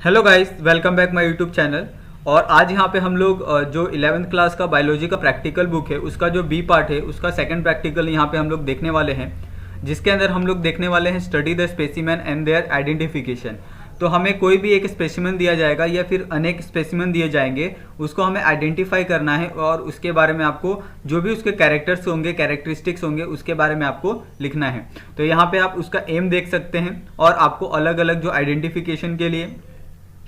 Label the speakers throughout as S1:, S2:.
S1: Hello guys, welcome back my YouTube channel. और आज यहाँ पे हम लोग जो 11th क्लास का बायोलॉजी का प्रैक्टिकल बुक है उसका जो बी पार्ट है उसका सेकंड प्रैक्टिकल यहाँ पे हम लोग देखने वाले हैं, जिसके अंदर हम लोग देखने वाले हैं study the specimen and their identification. तो हमें कोई भी एक स्पेसिमेन दिया जाएगा या फिर अनेक स्पेसिमेन दिए जाएंगे, उसको हमें आइडेंटिफाई करना है और उसके बारे में आपको जो भी उसके कैरेक्टर्स होंगे, कैरेक्टरिस्टिक्स होंगे, उसके बारे में आपको लिखना है। तो यहाँ पे आप उसका एम देख सकते हैं और आपको अलग अलग जो आइडेंटिफिकेशन के लिए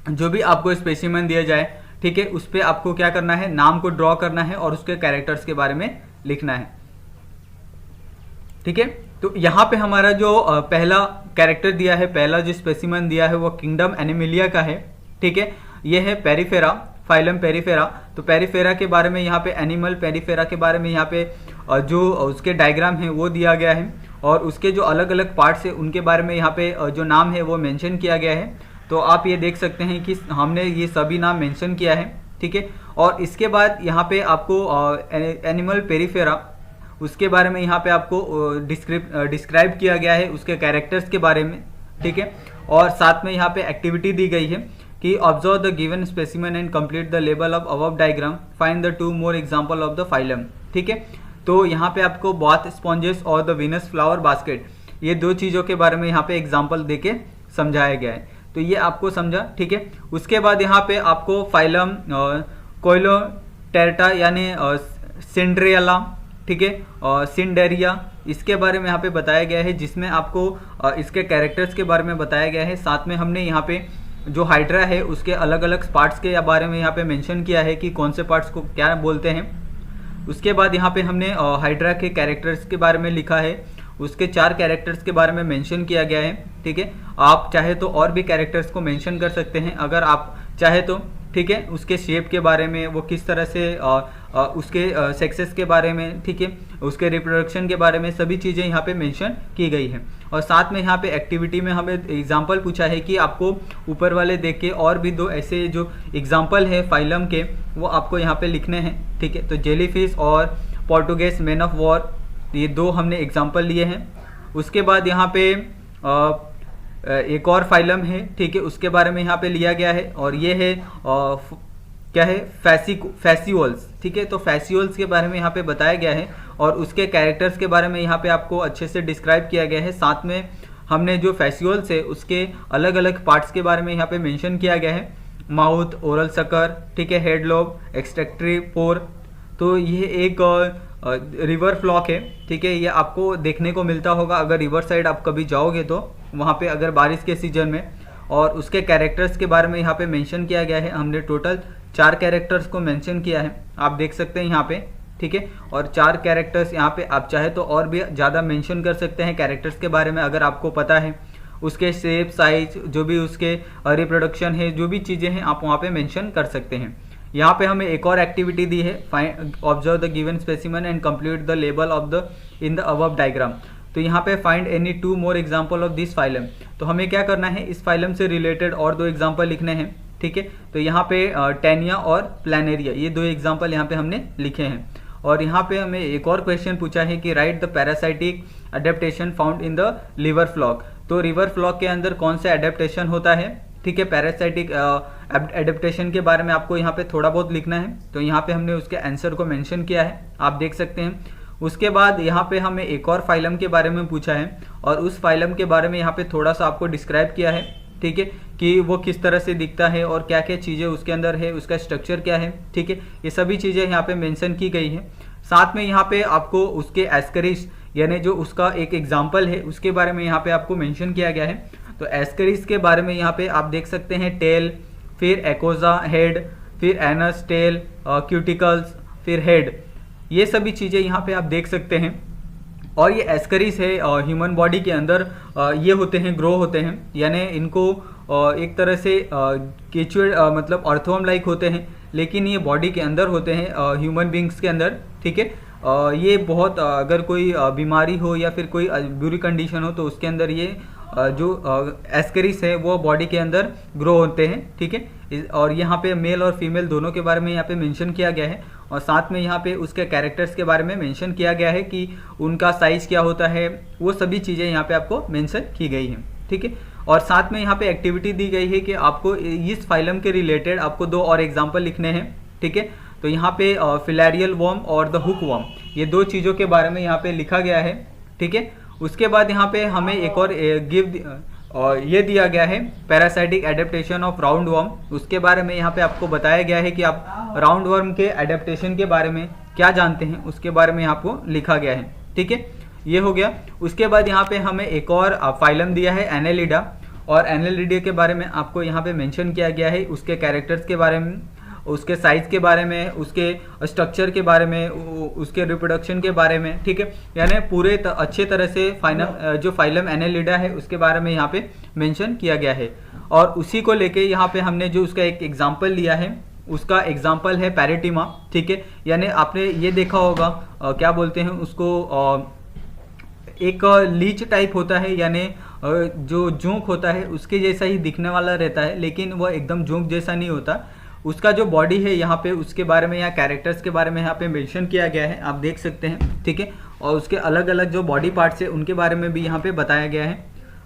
S1: जो भी आपको स्पेसिमेन दिया जाए, ठीक है, उस पर आपको क्या करना है, नाम को ड्रॉ करना है और उसके कैरेक्टर्स के बारे में लिखना है। ठीक है, तो यहाँ पे हमारा जो पहला कैरेक्टर दिया है, पहला जो स्पेसिमेन दिया है वो किंगडम एनिमिलिया का है। ठीक है, ये है पेरिफेरा, फाइलम पेरिफेरा। तो पेरिफेरा के बारे में यहाँ पे एनिमल पेरिफेरा के बारे में यहाँ पे जो उसके डायग्राम है वो दिया गया है और उसके जो अलग अलग पार्ट्स है उनके बारे में यहाँ पे जो नाम है वो मेंशन किया गया है। तो आप ये देख सकते हैं कि हमने ये सभी नाम मेंशन किया है। ठीक है, और इसके बाद यहाँ पे आपको एनिमल पेरिफेरा उसके बारे में यहाँ पे आपको डिस्क्राइब किया गया है, उसके कैरेक्टर्स के बारे में। ठीक है, और साथ में यहाँ पे एक्टिविटी दी गई है कि observe the given specimen and complete the label of above diagram, find the 2 more example of the phylum. ठीक है, तो यहाँ पे आपको बाथ स्पॉन्जेस और द वीनस फ्लावर बास्केट, ये दो चीज़ों के बारे में यहाँ पे एग्जाम्पल दे के समझाया गया है। तो ये आपको समझा। ठीक है, उसके बाद यहाँ पे आपको फाइलम कोइलोटेरटा यानी सिंड्रेला, ठीक है, सिंडेरिया, इसके बारे में यहाँ पे बताया गया है, जिसमें आपको इसके कैरेक्टर्स के बारे में बताया गया है। साथ में हमने यहाँ पे जो हाइड्रा है उसके अलग अलग पार्ट्स के बारे में यहाँ पे मेंशन किया है कि कौन से पार्ट्स को क्या बोलते हैं। उसके बाद यहाँ पे हमने हाइड्रा के कैरेक्टर्स के बारे में लिखा है, उसके 4 कैरेक्टर्स के बारे में मेंशन किया गया है। ठीक है, आप चाहे तो और भी कैरेक्टर्स को मेंशन कर सकते हैं अगर आप चाहे तो। ठीक है, उसके शेप के बारे में, वो किस तरह से उसके सेक्सेस के बारे में, ठीक है, उसके रिप्रोडक्शन के बारे में, सभी चीज़ें यहाँ पे मेंशन की गई हैं। और साथ में यहाँ पे एक्टिविटी में हमें एग्जांपल पूछा है कि आपको ऊपर वाले देख के और भी 2 ऐसे जो एग्जांपल है फाइलम के वो आपको यहाँ पे लिखने हैं। ठीक है, तो जेलीफिश और पोर्टुगेज मैन ऑफ वॉर, ये 2 हमने एग्जांपल लिए हैं। उसके बाद यहाँ पे एक और फाइलम है, ठीक है, उसके बारे में यहाँ पे लिया गया है और ये है क्या है, फैसियोल्स। ठीक है, तो फैसियोल्स के बारे में यहाँ पे बताया गया है और उसके कैरेक्टर्स के बारे में यहाँ पे आपको अच्छे से डिस्क्राइब किया गया है। साथ में हमने जो फैसियोल्स है उसके अलग अलग पार्ट्स के बारे में यहाँ पे मेंशन किया गया है, माउथ, ओरल सकर, ठीक है, हेड लोब, एक्सट्रैक्टरी पोर। तो ये एक रिवर फ्लॉक है। ठीक है, ये आपको देखने को मिलता होगा अगर रिवर साइड आप कभी जाओगे तो वहाँ पे, अगर बारिश के सीजन में। और उसके कैरेक्टर्स के बारे में यहाँ पे मेंशन किया गया है, हमने टोटल 4 कैरेक्टर्स को मेंशन किया है, आप देख सकते हैं यहाँ पे। ठीक है, और 4 कैरेक्टर्स यहाँ पे आप चाहे तो और भी ज़्यादा मेंशन कर सकते हैं कैरेक्टर्स के बारे में, अगर आपको पता है उसके शेप, साइज, जो भी उसके रिप्रोडक्शन है, जो भी चीज़ें हैं आप वहाँ पे मेंशन कर सकते हैं। यहाँ पे हमें एक और एक्टिविटी दी है, observe the given specimen and complete the label of the in the above diagram. तो यहाँ पे find any 2 more example of this phylum. तो हमें क्या करना है, इस फाइलम से रिलेटेड और 2 एग्जाम्पल लिखने हैं। ठीक है, तो यहाँ पे टेनिया और प्लानेरिया, ये 2 एग्जाम्पल यहाँ पे हमने लिखे हैं। और यहाँ पे हमें एक और क्वेश्चन पूछा है कि write the parasitic adaptation found in the river fluke. तो रिवर फ्लॉक के अंदर कौन सा अडेप्टेशन होता है, ठीक है, पैरासाइटिक एडेप्टेशन के बारे में आपको यहाँ पे थोड़ा बहुत लिखना है। तो यहाँ पे हमने उसके आंसर को मेंशन किया है, आप देख सकते हैं। उसके बाद यहाँ पे हमें एक और फाइलम के बारे में पूछा है और उस फाइलम के बारे में यहाँ पे थोड़ा सा आपको डिस्क्राइब किया है। ठीक है, कि वो किस तरह से दिखता है और क्या क्या चीज़ें उसके अंदर है, उसका स्ट्रक्चर क्या है। ठीक है, ये सभी चीज़ें यहाँ पे मेंशन की गई है। साथ में यहाँ पे आपको उसके एस्करिस यानी जो उसका एक एग्जाम्पल है उसके बारे में यहाँ पे आपको मेंशन किया गया है। तो एस्करिस के बारे में यहाँ पे आप देख सकते हैं, टेल, फिर एकोजा, हेड, फिर एनस, टेल, क्यूटिकल्स, फिर हेड, ये सभी चीज़ें यहाँ पे आप देख सकते हैं। और ये एस्करिस है ह्यूमन बॉडी के अंदर ये होते हैं, ग्रो होते हैं, यानी इनको एक तरह से केचुअल मतलब अर्थवर्म लाइक होते हैं, लेकिन ये बॉडी के अंदर होते हैं ह्यूमन बींग्स के अंदर। ठीक है, ये बहुत अगर कोई बीमारी हो या फिर कोई बुरी कंडीशन हो तो उसके अंदर ये जो एस्करिस है वो बॉडी के अंदर ग्रो होते हैं। ठीक है, और यहाँ पे मेल और फीमेल दोनों के बारे में यहाँ पे मेंशन किया गया है और साथ में यहाँ पे उसके कैरेक्टर्स के बारे में मेंशन किया गया है कि उनका साइज क्या होता है, वो सभी चीज़ें यहाँ पे आपको मेंशन की गई हैं। ठीक है, और साथ में यहाँ पे एक्टिविटी दी गई है कि आपको इस फाइलम के रिलेटेड आपको 2 और एग्जाम्पल लिखने हैं, ठीक है। तो यहाँ पे फिलैरियल वर्म और द हुक वर्म, ये 2 चीज़ों के बारे में यहाँ पे लिखा गया है, ठीक है। उसके बाद यहाँ पे हमें एक और ये दिया गया है parasitic adaptation of round worm. उसके बारे में यहाँ पे आपको बताया गया है कि आप राउंड वर्म के एडेप्टेशन के बारे में क्या जानते हैं, उसके बारे में आपको लिखा गया है, ठीक है। ये हो गया। उसके बाद यहाँ पे हमें एक और फाइलम दिया है एनेलिडा, और एनेलिडा के बारे में आपको यहाँ पे मेंशन किया गया है, उसके कैरेक्टर्स के बारे में, उसके साइज के बारे में, उसके स्ट्रक्चर के बारे में, उसके रिप्रोडक्शन के बारे में, ठीक है। यानी पूरे अच्छे तरह से जो फाइलम एनेलिडा है उसके बारे में यहाँ पे मेंशन किया गया है। और उसी को लेके यहाँ पे हमने जो उसका एक एग्जाम्पल लिया है, उसका एग्जाम्पल है पैरेटिमा, ठीक है। यानी आपने ये देखा होगा क्या बोलते हैं उसको, एक लीच टाइप होता है, यानी जो जोंक होता है उसके जैसा ही दिखने वाला रहता है, लेकिन वह एकदम जोंक जैसा नहीं होता। उसका जो बॉडी है यहाँ पे, उसके बारे में, यहाँ कैरेक्टर्स के बारे में यहाँ पे मेंशन किया गया है, आप देख सकते हैं, ठीक है। और उसके अलग अलग जो बॉडी पार्ट्स है उनके बारे में भी यहाँ पे बताया गया है।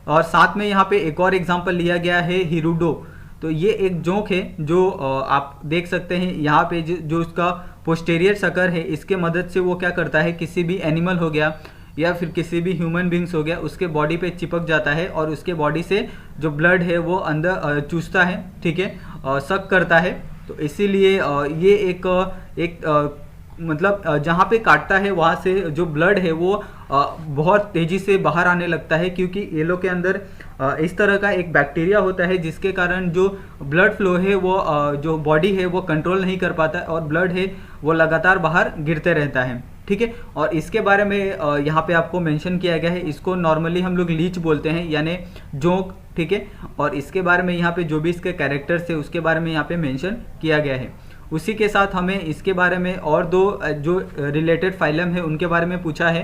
S1: और साथ में यहाँ पे एक और एग्जाम्पल लिया गया है हिरुडो। तो ये एक जोंक है जो आप देख सकते हैं यहाँ पे, जो उसका पोस्टेरियर सकर है, इसके मदद से वो क्या करता है, किसी भी एनिमल हो गया या फिर किसी भी ह्यूमन बींग्स हो गया, उसके बॉडी पे चिपक जाता है और उसके बॉडी से जो ब्लड है वो अंदर चूसता है, ठीक है, सक करता है। तो इसीलिए ये एक मतलब जहाँ पे काटता है वहाँ से जो ब्लड है वो बहुत तेज़ी से बाहर आने लगता है, क्योंकि येलो के अंदर इस तरह का एक बैक्टीरिया होता है जिसके कारण जो ब्लड फ्लो है वो जो बॉडी है वो कंट्रोल नहीं कर पाता और ब्लड है वो लगातार बाहर गिरते रहता है, ठीक है। और इसके बारे में यहाँ पे आपको मेंशन किया गया है, इसको नॉर्मली हम लोग लीच बोलते हैं, यानी जोंक, ठीक है। और इसके बारे में यहाँ पे जो भी इसके कैरेक्टर्स है उसके बारे में यहाँ पे मेंशन किया गया है। उसी के साथ हमें इसके बारे में और 2 जो रिलेटेड फाइलम है उनके बारे में पूछा है।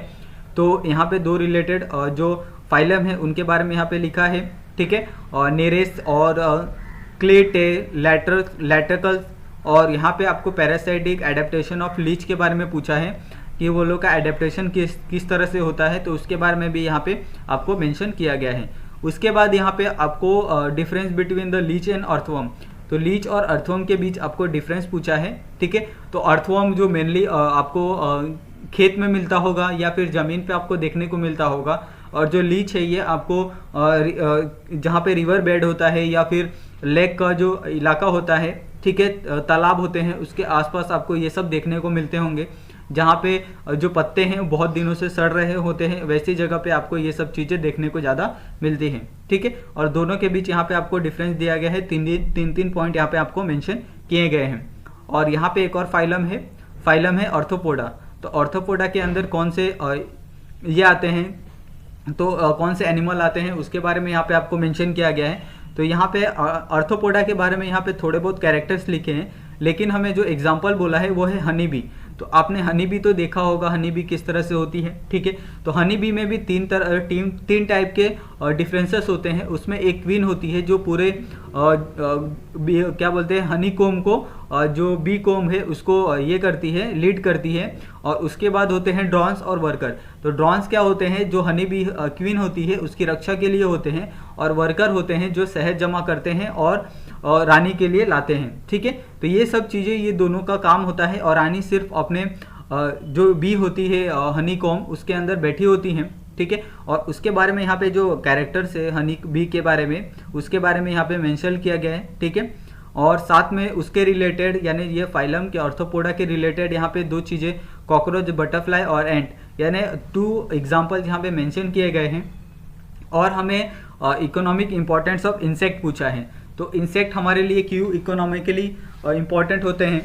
S1: तो यहाँ पे 2 रिलेटेड जो फाइलम है उनके बारे में यहाँ पे लिखा है, ठीक है। और नेरेस और क्लेटे लैटरकल्स, और यहाँ पे आपको पैरासाइटिक एडेप्टेशन ऑफ लीच के बारे में पूछा है कि वो लोग का एडेप्टेशन किस तरह से होता है, तो उसके बारे में भी यहाँ पे आपको मेंशन किया गया है। उसके बाद यहाँ पे आपको difference between the leech and earthworm, तो लीच और अर्थवर्म के बीच आपको डिफरेंस पूछा है, ठीक है। तो अर्थवर्म जो मेनली आपको खेत में मिलता होगा या फिर ज़मीन पे आपको देखने को मिलता होगा, और जो लीच है ये आपको जहाँ पे रिवर बेड होता है या फिर लेक का जो इलाका होता है, ठीक है, तालाब होते हैं, उसके आसपास आपको ये सब देखने को मिलते होंगे, जहाँ पे जो पत्ते हैं बहुत दिनों से सड़ रहे होते हैं, वैसी जगह पे आपको ये सब चीज़ें देखने को ज़्यादा मिलती हैं, ठीक है। और दोनों के बीच यहाँ पे आपको डिफरेंस दिया गया है, तीन पॉइंट यहाँ पे आपको मेंशन किए गए हैं। और यहाँ पे एक और फाइलम है ऑर्थोपोडा। तो ऑर्थोपोडा के अंदर कौन से ये आते हैं, तो कौन से एनिमल आते हैं उसके बारे में यहाँ पे आपको मेंशन किया गया है। तो यहाँ पे ऑर्थोपोडा के बारे में यहाँ पे थोड़े बहुत कैरेक्टर्स लिखे हैं, लेकिन हमें जो एग्जाम्पल बोला है वो है हनी बी। तो आपने हनी बी तो देखा होगा, हनी बी किस तरह से होती है, ठीक है। तो हनी बी में भी तीन टाइप के डिफरेंसेस होते हैं। उसमें एक क्वीन होती है जो पूरे क्या बोलते हैं हनी कोम को, जो बी कोम है उसको ये करती है, लीड करती है। और उसके बाद होते हैं ड्रॉन्स और वर्कर। तो ड्रॉन्स क्या होते हैं, जो हनी बी क्वीन होती है उसकी रक्षा के लिए होते हैं, और वर्कर होते हैं जो शहद जमा करते हैं और रानी के लिए लाते हैं, ठीक है। तो ये सब चीज़ें, ये दोनों का काम होता है, और रानी सिर्फ अपने जो बी होती है हनी कॉम उसके अंदर बैठी होती हैं, ठीक है। और उसके बारे में यहाँ पे जो कैरेक्टर्स है हनी बी के बारे में, उसके बारे में यहाँ पे मेंशन किया गया है, ठीक है। और साथ में उसके रिलेटेड, यानी ये फाइलम के ऑर्थोपोडा के रिलेटेड यहाँ पे 2 चीज़ें, कॉकरोच, बटरफ्लाई और एंट, यानी 2 एग्जाम्पल यहाँ पे मेंशन किए गए हैं। और हमें इकोनॉमिक इम्पोर्टेंस ऑफ इंसेक्ट पूछा है। तो इंसेक्ट हमारे लिए क्यों इकोनॉमिकली इम्पोर्टेंट होते हैं,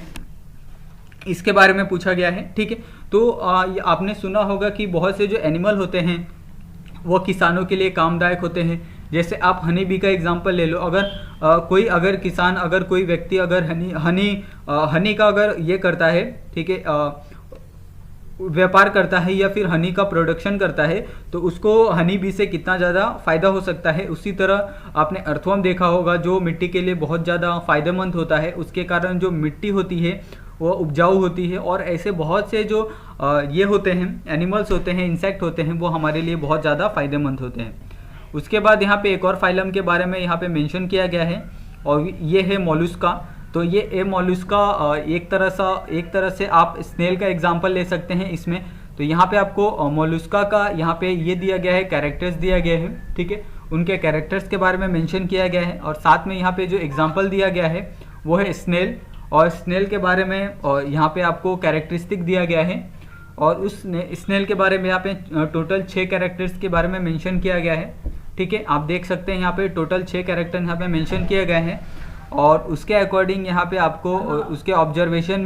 S1: इसके बारे में पूछा गया है, ठीक है। तो आपने सुना होगा कि बहुत से जो एनिमल होते हैं वो किसानों के लिए कामदायक होते हैं। जैसे आप हनी बी का एग्जांपल ले लो, अगर किसान, अगर कोई व्यक्ति अगर हनी का अगर ये करता है, ठीक है, व्यापार करता है या फिर हनी का प्रोडक्शन करता है, तो उसको हनी बी से कितना ज़्यादा फ़ायदा हो सकता है। उसी तरह आपने अर्थवर्म देखा होगा जो मिट्टी के लिए बहुत ज़्यादा फ़ायदेमंद होता है, उसके कारण जो मिट्टी होती है वो उपजाऊ होती है। और ऐसे बहुत से जो ये होते हैं एनिमल्स होते हैं, इंसेक्ट होते हैं, वो हमारे लिए बहुत ज़्यादा फ़ायदेमंद होते हैं। उसके बाद यहाँ पे एक और फाइलम के बारे में यहाँ पे मेंशन किया गया है और ये है मोलुस्का। तो ये ए मोलुस्का एक तरह से आप स्नेल का एग्जांपल ले सकते हैं इसमें। तो यहाँ पे आपको मोलुस्का का यहाँ पे ये दिया गया है, कैरेक्टर्स दिया गया है, ठीक है, उनके कैरेक्टर्स के बारे में मेंशन किया गया है और साथ में यहाँ पे जो एग्जांपल दिया गया है वो है स्नेल, और स्नेल के बारे में और यहाँ पे आपको कैरेक्टरिस्टिक दिया गया है और उस स्नेल के बारे में यहाँ पे टोटल 6 कैरेक्टर्स के बारे में मेंशन किया गया है, ठीक है। आप देख सकते हैं यहाँ पे टोटल 6 कैरेक्टर यहाँ पे मेंशन किए गए हैं और उसके अकॉर्डिंग यहाँ पे आपको उसके ऑब्जर्वेशन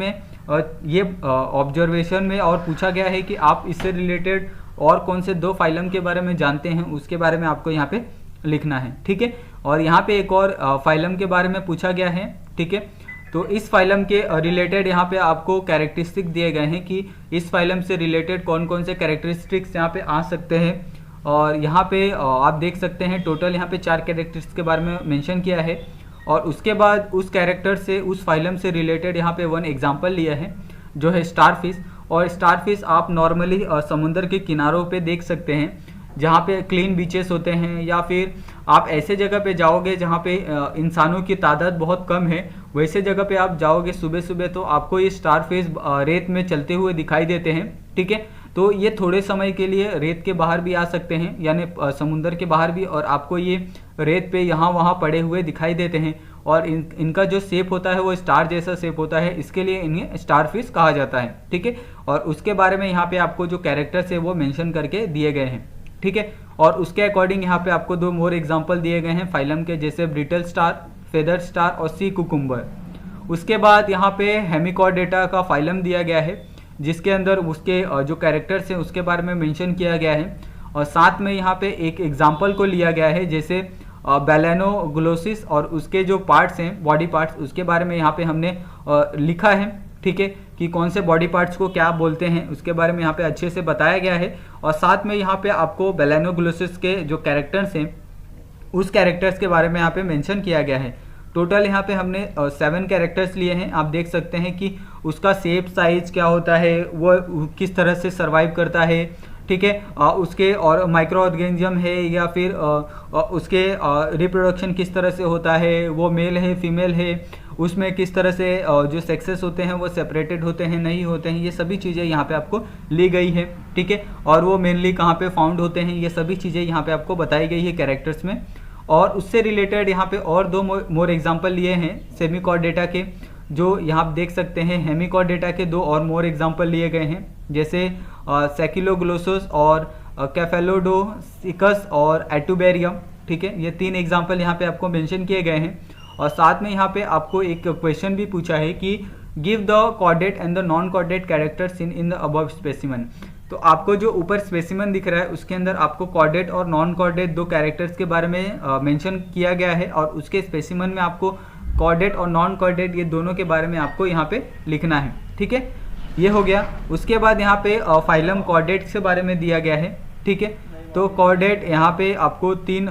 S1: में और पूछा गया है कि आप इससे रिलेटेड और कौन से 2 फाइलम के बारे में जानते हैं, उसके बारे में आपको यहाँ पे लिखना है, ठीक है। और यहाँ पे एक और फाइलम के बारे में पूछा गया है, ठीक है। तो इस फाइलम के रिलेटेड यहाँ पे आपको कैरेक्टरिस्टिक दिए गए हैं कि इस फाइलम से रिलेटेड कौन कौन से कैरेक्टरिस्टिक्स यहाँ पे आ सकते हैं। और यहाँ पे आप देख सकते हैं टोटल यहाँ पे 4 कैरेक्टर्स के बारे में मेंशन किया है और उसके बाद उस कैरेक्टर से, उस फाइलम से रिलेटेड यहाँ पे 1 एग्जांपल लिया है जो है स्टारफिश। और स्टारफिश आप नॉर्मली समुद्र के किनारों पे देख सकते हैं जहाँ पे क्लीन बीचेस होते हैं, या फिर आप ऐसे जगह पे जाओगे जहाँ पे इंसानों की तादाद बहुत कम है, वैसे जगह पे आप जाओगे सुबह सुबह तो आपको ये स्टारफिश रेत में चलते हुए दिखाई देते हैं, ठीक है। तो ये थोड़े समय के लिए रेत के बाहर भी आ सकते हैं, यानी समुद्र के बाहर भी, और आपको ये रेत पे यहाँ वहाँ पड़े हुए दिखाई देते हैं और इनका जो शेप होता है वो स्टार जैसा शेप होता है, इसके लिए इन्हें स्टारफिश कहा जाता है, ठीक है। और उसके बारे में यहाँ पे आपको जो कैरेक्टर्स है वो मेंशन करके दिए गए हैं, ठीक है। और उसके अकॉर्डिंग यहाँ पे आपको 2 मोर एग्जाम्पल दिए गए हैं फाइलम के, जैसे ब्रिटल स्टार, फेदर स्टार और सी कुकुम्बर। उसके बाद यहाँ पे हेमिकॉर्डेटा का फाइलम दिया गया है जिसके अंदर उसके जो कैरेक्टर्स हैं उसके बारे में मेंशन किया गया है और साथ में यहाँ पे एक एग्जाम्पल को लिया गया है जैसे बेलेनोग्लोसिस, और उसके जो पार्ट्स हैं, बॉडी पार्ट्स, उसके बारे में यहाँ पे हमने लिखा है, ठीक है, कि कौन से बॉडी पार्ट्स को क्या बोलते हैं, उसके बारे में यहाँ पे अच्छे से बताया गया है। और साथ में यहाँ पे आपको बेलेनोग्लोसिस के जो कैरेक्टर्स हैं उस कैरेक्टर्स के बारे में यहाँ पे मेंशन किया गया है। टोटल यहाँ पे हमने 7 कैरेक्टर्स लिए हैं। आप देख सकते हैं कि उसका शेप साइज क्या होता है, वो किस तरह से सर्वाइव करता है, ठीक है, उसके और माइक्रो ऑर्गेनिज्म है या फिर उसके रिप्रोडक्शन किस तरह से होता है, वो मेल है फीमेल है, उसमें किस तरह से जो सेक्सेस होते हैं वो सेपरेटेड होते हैं नहीं होते हैं, ये सभी चीज़ें यहाँ पे आपको ली गई है, ठीक है। और वो मेनली कहाँ पे फाउंड होते हैं, ये सभी चीज़ें यहाँ पे आपको बताई गई है कैरेक्टर्स में। और उससे रिलेटेड यहाँ पे और 2 मोर एग्जाम्पल लिए हैं सेमिकॉर्डेटा के, जो यहाँ आप देख सकते हैं। हेमिकॉर्डेटा के 2 और मोर एग्जाम्पल लिए गए हैं, जैसे सेकिलोग्लोसस और कैफेलोडोसिकस और एटुबेरियम, ठीक है। ये 3 एग्जाम्पल यहाँ पे आपको मेंशन किए गए हैं। और साथ में यहाँ पे आपको एक क्वेश्चन भी पूछा है कि give the chordate and the non chordate characters in the above specimen. तो आपको जो ऊपर स्पेसिमन दिख रहा है उसके अंदर आपको कॉर्डेट और नॉन कॉर्डेट 2 कैरेक्टर्स के बारे में मेंशन किया गया है और उसके स्पेसिमन में आपको कॉर्डेट और नॉन कॉर्डेट ये दोनों के बारे में आपको यहाँ पे लिखना है, ठीक है। ये हो गया। उसके बाद यहाँ पे फाइलम कॉर्डेट के बारे में दिया गया है, ठीक है। तो कॉर्डेट यहाँ पे आपको 3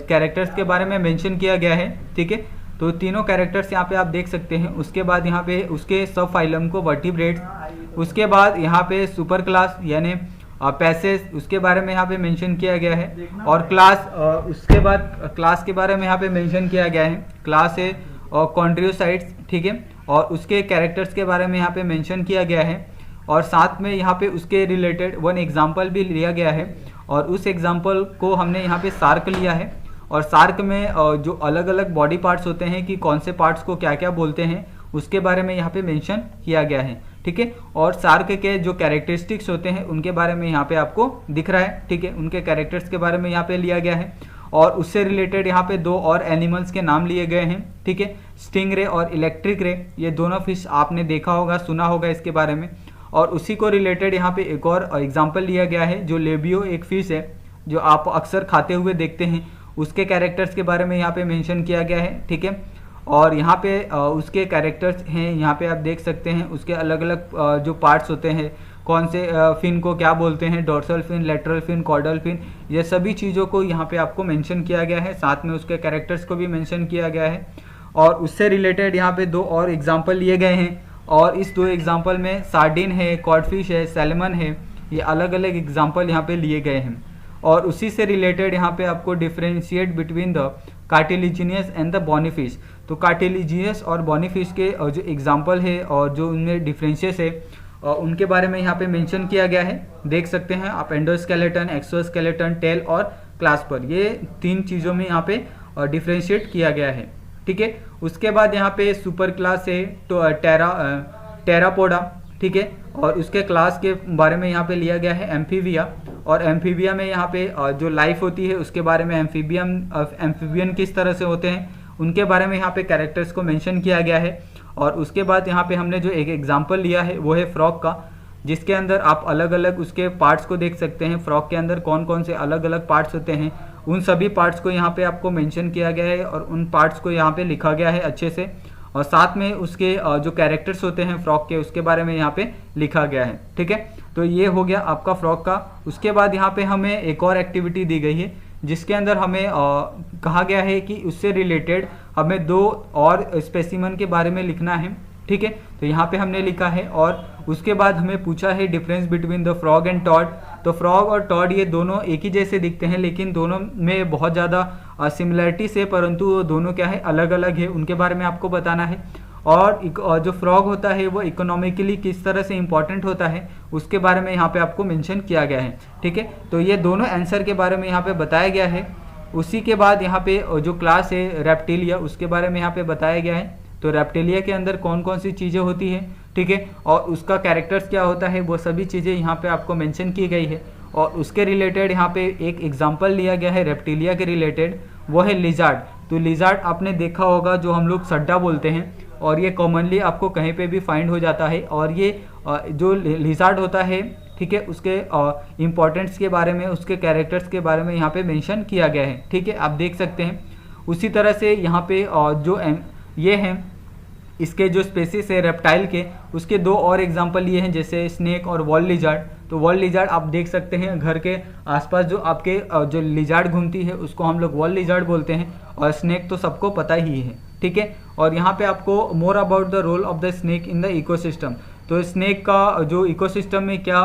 S1: कैरेक्टर्स के बारे में मेंशन किया गया है, ठीक है। तो तीनों कैरेक्टर्स यहाँ पे आप देख सकते हैं। उसके बाद यहाँ पे उसके सब फाइलम को वर्टिब्रेट्स, उसके बाद यहाँ पे सुपर क्लास यानी पैसेज, उसके बारे में यहाँ पे मेंशन किया गया है। और क्लास, उसके बाद क्लास के बारे में यहाँ पे मेंशन किया गया है। क्लास है और कॉन्ड्रियोसाइट्स, ठीक है, और उसके कैरेक्टर्स के बारे में यहाँ पे मेंशन किया गया है। और साथ में यहाँ पे उसके रिलेटेड 1 एग्जाम्पल भी लिया गया है और उस एग्जाम्पल को हमने यहाँ पे सार्क लिया है। और सार्क में जो अलग अलग बॉडी पार्ट्स होते हैं कि कौन से पार्ट्स को क्या क्या बोलते हैं उसके बारे में यहाँ पे मेंशन किया गया है, ठीक है। और सार्क के जो कैरेक्टरिस्टिक्स होते हैं उनके बारे में यहाँ पे आपको दिख रहा है, ठीक है, उनके कैरेक्टर्स के बारे में यहाँ पे लिया गया है। और उससे रिलेटेड यहाँ पे 2 और एनिमल्स के नाम लिए गए हैं, ठीक है, स्टिंग रे और इलेक्ट्रिक रे। ये दोनों फिश आपने देखा होगा, सुना होगा इसके बारे में। और उसी को रिलेटेड यहाँ पे एक और एग्जाम्पल लिया गया है जो लेबियो, एक फिश है जो आप अक्सर खाते हुए देखते हैं, उसके कैरेक्टर्स के बारे में यहाँ पे मेंशन किया गया है, ठीक है। और यहाँ पे उसके कैरेक्टर्स हैं, यहाँ पे आप देख सकते हैं उसके अलग अलग जो पार्ट्स होते हैं, कौन से फिन को क्या बोलते हैं, dorsal fin, lateral fin, caudal fin, ये सभी चीज़ों को यहाँ पे आपको मेंशन किया गया है। साथ में उसके कैरेक्टर्स को भी मेंशन किया गया है। और उससे रिलेटेड यहाँ पे 2 और एग्जाम्पल लिए गए हैं और इस 2 एग्जाम्पल में सार्डिन है, कॉडफिश है, सैल्मन है, ये अलग अलग एग्जाम्पल यहाँ पे लिए गए हैं। और उसी से रिलेटेड यहाँ पे आपको differentiate between the cartilaginous and the bony fish. तो कार्टिलिजियस और बॉनी फिश के जो एग्जाम्पल है और जो उनमें डिफरेंशियस है उनके बारे में यहाँ पे मेंशन किया गया है। देख सकते हैं आप, एंडोस्केलेटन, एक्सोस्केलेटन, टेल और क्लास्पर, ये 3 चीज़ों में यहाँ पे डिफ्रेंशिएट किया गया है। ठीक है, उसके बाद यहाँ पे सुपर क्लास है तो टेरापोडा। ठीक है, और उसके क्लास के बारे में यहाँ पे लिया गया है एम्फीबिया, और एम्फीबिया में यहाँ पे जो लाइफ होती है उसके बारे में, एम्फीबियन किस तरह से होते हैं उनके बारे में यहाँ पे कैरेक्टर्स को मेंशन किया गया है। और उसके बाद यहाँ पे हमने जो एक एग्जांपल लिया है वो है फ्रॉग का, जिसके अंदर आप अलग अलग उसके पार्ट्स को देख सकते हैं। फ्रॉग के अंदर कौन कौन से अलग अलग पार्ट्स होते हैं, उन सभी पार्ट्स को यहाँ पे आपको मेंशन किया गया है और उन पार्ट्स को यहाँ पे लिखा गया है अच्छे से, और साथ में उसके जो कैरेक्टर्स होते हैं फ्रॉग के उसके बारे में यहाँ पे लिखा गया है। ठीक है, तो ये हो गया आपका फ्रॉग का। उसके बाद यहाँ पे हमें एक और एक्टिविटी दी गई है जिसके अंदर हमें कहा गया है कि उससे रिलेटेड हमें 2 और स्पेसिमन के बारे में लिखना है। ठीक है, तो यहाँ पे हमने लिखा है, और उसके बाद हमें पूछा है difference between the frog and toad. तो फ्रॉग और टॉड ये दोनों एक ही जैसे दिखते हैं, लेकिन दोनों में बहुत ज़्यादा सिमिलरिटीज है, परंतु वो दोनों क्या है, अलग अलग है, उनके बारे में आपको बताना है। और जो फ्रॉग होता है वो इकोनॉमिकली किस तरह से इंपॉर्टेंट होता है उसके बारे में यहाँ पे आपको मेंशन किया गया है। ठीक है, तो ये दोनों आंसर के बारे में यहाँ पे बताया गया है। उसी के बाद यहाँ पे जो क्लास है रेप्टिलिया उसके बारे में यहाँ पे बताया गया है। तो रेप्टिलिया के अंदर कौन कौन सी चीज़ें होती है, ठीक है, और उसका कैरेक्टर्स क्या होता है, वो सभी चीज़ें यहाँ पे आपको मेंशन की गई है। और उसके रिलेटेड यहाँ पे एक एग्जांपल लिया गया है रेप्टिलिया के रिलेटेड, वो है लिजार्ड। तो लिजार्ड आपने देखा होगा, जो हम लोग सड्डा बोलते हैं, और ये कॉमनली आपको कहीं पे भी फाइंड हो जाता है। और ये जो लिजार्ड होता है, ठीक है, उसके इम्पोर्टेंस के बारे में, उसके कैरेक्टर्स के बारे में यहाँ पे मेंशन किया गया है। ठीक है, आप देख सकते हैं। उसी तरह से यहाँ पे जो ये हैं इसके जो स्पेसिस है रेप्टाइल के, उसके 2 और एग्जांपल लिए हैं, जैसे स्नेक और वॉल लिजार्ड। तो वॉल लिजार्ड आप देख सकते हैं, घर के आसपास जो आपके जो लिजार्ड घूमती है उसको हम लोग वॉल लिजार्ड बोलते हैं, और स्नेक तो सबको पता ही है। ठीक है, और यहाँ पे आपको more about the role of the snake in the ecosystem. तो स्नेक का जो इकोसिस्टम में क्या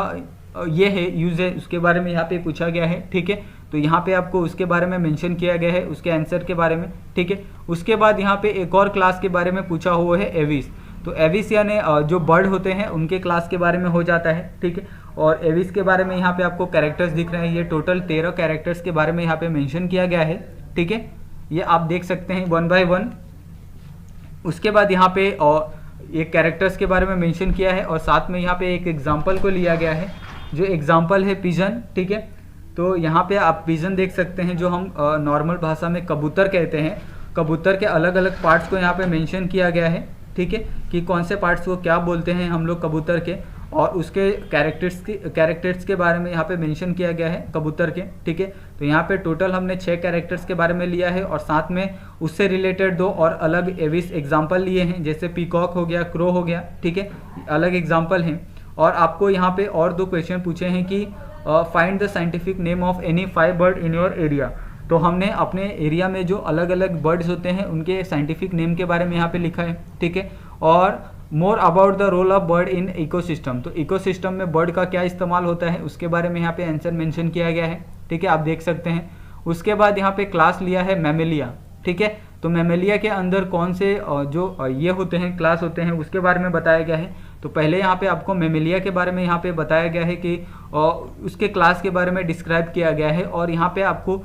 S1: ये है यूज है उसके बारे में यहाँ पे पूछा गया है। ठीक है, तो यहाँ पे आपको उसके बारे में मेंशन किया गया है, उसके आंसर के बारे में। ठीक है, उसके बाद यहाँ पे एक और क्लास के बारे में पूछा हुआ है एविस। तो एविस यानी जो बर्ड होते हैं उनके क्लास के बारे में हो जाता है। ठीक है, और एविस के बारे में यहाँ पे आपको कैरेक्टर्स दिख रहे हैं, ये टोटल 13 कैरेक्टर्स के बारे में यहाँ पे मेंशन किया गया है। ठीक है, ये आप देख सकते हैं 1 बाय 1। उसके बाद यहाँ पे एक कैरेक्टर्स के बारे में मेंशन किया है, और साथ में यहाँ पे एक एग्जाम्पल को लिया गया है, जो एग्जाम्पल है पिजन। ठीक है, तो यहाँ पे आप पिजन देख सकते हैं, जो हम नॉर्मल भाषा में कबूतर कहते हैं। कबूतर के अलग अलग पार्ट्स को यहाँ पे मेंशन किया गया है। ठीक है, कि कौन से पार्ट्स को क्या बोलते हैं हम लोग कबूतर के, और उसके कैरेक्टर्स के बारे में यहाँ पे मेंशन किया गया है कबूतर के। ठीक है, तो यहाँ पे टोटल हमने 6 कैरेक्टर्स के बारे में लिया है, और साथ में उससे रिलेटेड 2 और अलग एविस एग्जाम्पल लिए हैं, जैसे पीकॉक हो गया, क्रो हो गया। ठीक है, अलग एग्जाम्पल हैं। और आपको यहाँ पे और 2 क्वेश्चन पूछे हैं कि find the scientific name of any 5 bird in your area. तो हमने अपने एरिया में जो अलग अलग बर्ड्स होते हैं उनके साइंटिफिक नेम के बारे में यहाँ पे लिखा है। ठीक है, और more about the role of bird in ecosystem. तो इकोसिस्टम में बर्ड का क्या इस्तेमाल होता है उसके बारे में यहाँ पे आंसर मेंशन किया गया है। ठीक है, आप देख सकते हैं। उसके बाद यहाँ पे क्लास लिया है मैमेलिया। ठीक है, तो मैमेलिया के अंदर कौन से जो ये होते हैं क्लास होते हैं उसके बारे में बताया गया है। तो पहले यहाँ पे आपको मैमेलिया के बारे में यहाँ पे बताया गया है कि उसके क्लास के बारे में डिस्क्राइब किया गया है, और यहाँ पे आपको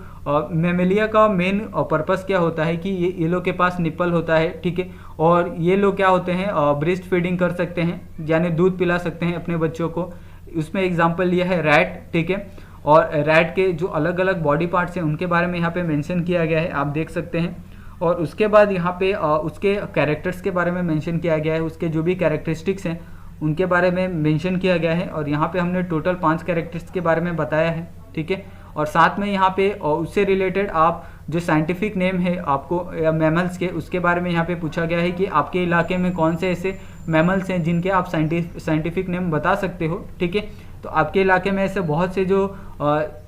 S1: मैमेलिया का मेन पर्पस क्या होता है कि ये लोग के पास निप्पल होता है। ठीक है, और ये लोग क्या होते हैं, ब्रेस्ट फीडिंग कर सकते हैं, यानी दूध पिला सकते हैं अपने बच्चों को। उसमें एग्जाम्पल लिया है रैट। ठीक है, और रैट के जो अलग अलग बॉडी पार्ट्स हैं उनके बारे में यहाँ पे मेंशन किया गया है, आप देख सकते हैं। और उसके बाद यहाँ पे उसके कैरेक्टर्स के बारे में मेंशन किया गया है, उसके जो भी कैरेक्टरिस्टिक्स हैं उनके बारे में मेंशन किया गया है, और यहाँ पे हमने टोटल 5 कैरेक्टर्स के बारे में बताया है। ठीक है, और साथ में यहाँ पे उससे रिलेटेड आप जो साइंटिफिक नेम है आपको मैमल्स के, उसके बारे में यहाँ पे पूछा गया है कि आपके इलाके में कौन से ऐसे मैमल्स हैं जिनके आप साइंटिफिक नेम बता सकते हो। ठीक है, तो आपके इलाके में ऐसे बहुत से जो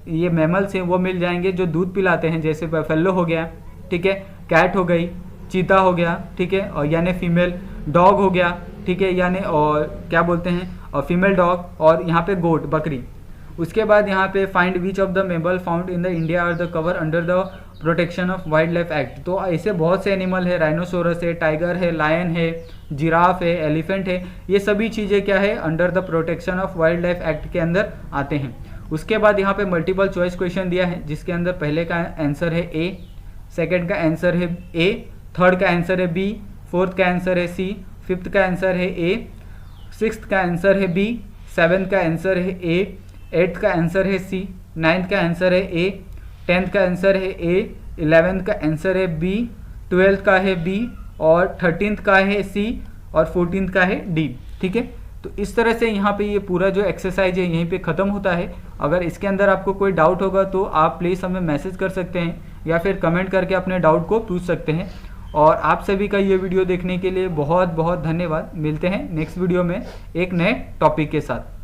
S1: ये मैमल्स हैं वो मिल जाएंगे जो दूध पिलाते हैं, जैसे बफेलो हो गया, ठीक है, कैट हो गई, चीता हो गया, ठीक है, और यानी फीमेल डॉग हो गया, ठीक है, यानी और क्या बोलते हैं फीमेल डॉग, और यहाँ पे गोट बकरी। उसके बाद यहाँ पे find which of the mammal found in the India are the cover under the protection of wildlife act. तो ऐसे बहुत से एनिमल है, राइनोसोरस है, टाइगर है, लायन है, जिराफ है, एलिफेंट है, ये सभी चीज़ें क्या है under the protection of wildlife act के अंदर आते हैं। उसके बाद यहाँ पे मल्टीपल चॉइस क्वेश्चन दिया है जिसके अंदर पहले का आंसर है ए, सेकंड का आंसर है ए, थर्ड का आंसर है बी, फोर्थ का आंसर है सी, फिफ्थ का आंसर है ए, सिक्स्थ का आंसर है बी, सेवन्थ का आंसर है ए, एट्थ का आंसर है सी, नाइन्थ का आंसर है ए, 10th का आंसर है ए, 11th का आंसर है बी, 12th का है बी और 13th का है सी और 14th का है डी। ठीक है, तो इस तरह से यहाँ पे ये पूरा जो एक्सरसाइज है यहीं पे ख़त्म होता है। अगर इसके अंदर आपको कोई डाउट होगा तो आप प्लीज़ हमें मैसेज कर सकते हैं या फिर कमेंट करके अपने डाउट को पूछ सकते हैं। और आप सभी का ये वीडियो देखने के लिए बहुत बहुत धन्यवाद। मिलते हैं नेक्स्ट वीडियो में एक नए टॉपिक के साथ।